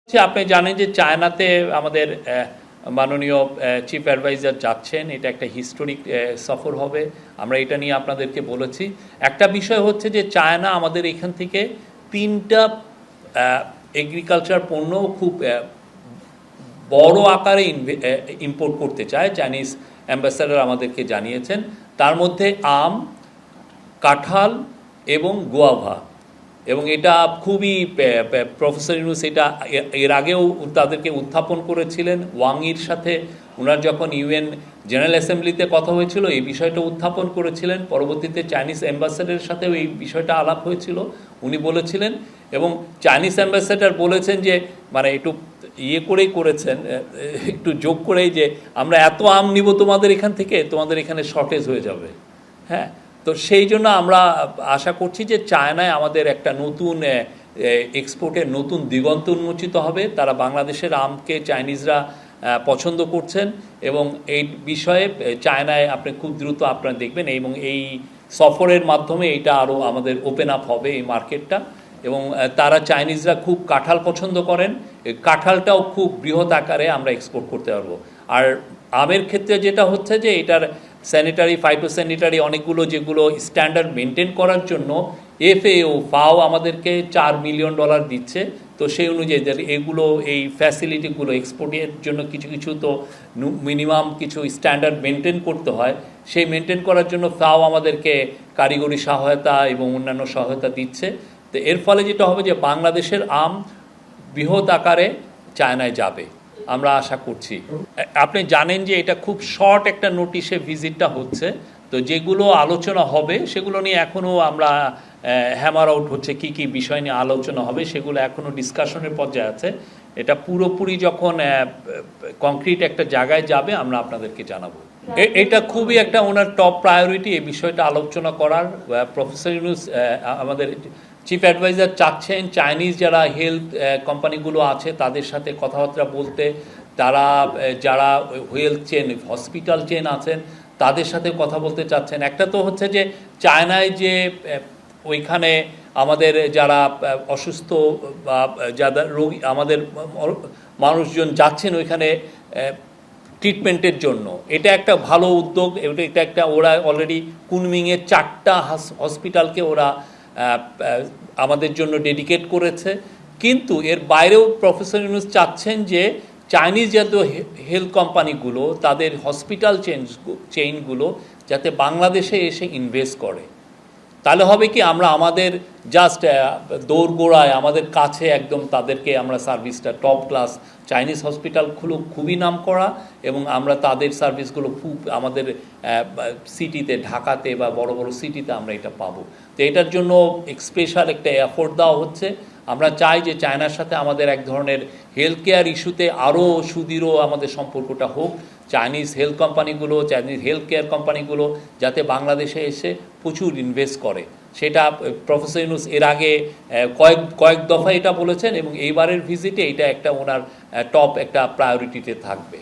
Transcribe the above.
আপনি জানেন যে চায়নাতে আমাদের মাননীয় চিফ অ্যাডভাইজার যাচ্ছেন, এটা একটা হিস্টোরিক সফর হবে। আমরা এটা নিয়ে আপনাদেরকে বলেছি। একটা বিষয় হচ্ছে যে চায়না আমাদের এখান থেকে 3টা এগ্রিকালচার পণ্য খুব বড় আকারে ইম্পোর্ট করতে চায়, চাইনিজ অ্যাম্বাসাডার আমাদেরকে জানিয়েছেন। তার মধ্যে আম, কাঁঠাল এবং গোয়াভা। এবং এটা খুবই প্রফেসর ইউনুস এটা এর আগেও তাদেরকে উত্থাপন করেছিলেন। ওয়াংয়ের সাথে ওনার যখন ইউএন জেনারেল অ্যাসেম্বলিতে কথা হয়েছিল এই বিষয়টা উত্থাপন করেছিলেন। পরবর্তীতে চাইনিজ অ্যাম্বাসেডারের সাথেও এই বিষয়টা আলাপ হয়েছিল, উনি বলেছিলেন। এবং চাইনিজ অ্যাম্বাসেডার বলেছেন যে মানে একটু করেই করেছেন, একটু যোগ করেই, যে আমরা এত আম নিব তোমাদের এখান থেকে, তোমাদের এখানে শর্টেজ হয়ে যাবে। হ্যাঁ, তো সেই জন্য আমরা আশা করছি যে চায়নায় আমাদের একটা নতুন এক্সপোর্টের নতুন দিগন্ত উন্মোচিত হবে। তারা বাংলাদেশের আমকে চাইনিজরা পছন্দ করছেন এবং এই বিষয়ে চায়নায় আপনি খুব দ্রুত আপনারা দেখবেন এবং এই সফরের মাধ্যমে এটা আরও আমাদের ওপেন আপ হবে এই মার্কেটটা। এবং তারা চাইনিজরা খুব কাঁঠাল পছন্দ করেন, কাঁঠালটাও খুব বৃহৎ আকারে আমরা এক্সপোর্ট করতে পারবো। আর আমের ক্ষেত্রে যেটা হচ্ছে যে এটার স্যানিটারি, ফাইটোস্যানিটারি অনেকগুলো যেগুলো স্ট্যান্ডার্ড মেনটেন করার জন্য ফাও আমাদেরকে $4 মিলিয়ন দিচ্ছে। তো সেই অনুযায়ী এগুলো এই ফ্যাসিলিটিগুলো এক্সপোর্টের জন্য কিছু কিছু তো মিনিমাম কিছু স্ট্যান্ডার্ড মেনটেন করতে হয়, সেই মেনটেন করার জন্য ফাও আমাদেরকে কারিগরি সহায়তা এবং অন্যান্য সহায়তা দিচ্ছে। তো এর ফলে যেটা হবে যে বাংলাদেশের আম বৃহৎ আকারে চায়নায় যাবে আমরা আশা করছি। আপনি জানেন যে এটা খুব শর্ট একটা নোটিশে ভিজিটটা হচ্ছে। তো যেগুলো আলোচনা হবে সেগুলো নিয়ে এখনও আমরা হ্যামার আউট হচ্ছে কি কি বিষয় নিয়ে আলোচনা হবে, সেগুলো এখনও ডিসকাশনের পর্যায়ে আছে। এটা পুরোপুরি যখন কংক্রিট একটা জায়গায় যাবে আমরা আপনাদেরকে জানাবো। এটা খুবই একটা ওনার টপ প্রায়োরিটি, এই বিষয়টা আলোচনা করার। প্রফেসর ইউনুস আমাদের চিফ অ্যাডভাইজার চাচ্ছেন চাইনিজ যারা হেলথ কোম্পানিগুলো আছে তাদের সাথে কথাবার্তা বলতে, তারা যারা হেলথ চেন, হসপিটাল চেন আছেন তাদের সাথে কথা বলতে চাচ্ছেন। একটা তো হচ্ছে যে চায়নায় যে ওইখানে আমাদের যারা অসুস্থ বা যারা রোগী, আমাদের মানুষজন যাচ্ছেন ওইখানে ট্রিটমেন্টের জন্য, এটা একটা ভালো উদ্যোগ। এটা একটা ওরা অলরেডি কুনমিংয়ের 4টা হসপিটালকে ওরা আমাদের জন্য ডেডিকেট করেছে। কিন্তু এর বাইরেও প্রফেসর ইউনুস চাচ্ছেন যে চাইনিজ জাতীয় হেলথ কোম্পানিগুলো তাদের হসপিটাল চেইনগুলো যাতে বাংলাদেশে এসে ইনভেস্ট করে। তাহলে হবে কি, আমরা আমাদের জাস্ট দৌড়গোড়ায় আমাদের কাছে একদম তাদেরকে আমরা সার্ভিসটা টপ ক্লাস চাইনিজ হসপিটালগুলো খুবই নাম করা, এবং আমরা তাদের সার্ভিসগুলো খুব আমাদের সিটিতে, ঢাকাতে বা বড় বড় সিটিতে আমরা এটা পাবো। তো এটার জন্য স্পেশাল একটা এফোর্ট দেওয়া হচ্ছে। আমরা চাই যে চায়নার সাথে আমাদের এক ধরনের হেলথ কেয়ার ইস্যুতে আরও সুদৃঢ় আমাদের সম্পর্কটা হোক। চাইনিজ হেলথ কোম্পানিগুলো, চাইনিজ হেলথ কেয়ার কোম্পানিগুলো যাতে বাংলাদেশে এসে প্রচুর ইনভেস্ট করে, সেটা প্রফেসর ইউনুস এর আগে কয়েক দফা এটা বলেছেন এবং এইবারের ভিজিটে এটা একটা ওনার টপ একটা প্রায়োরিটিতে থাকবে।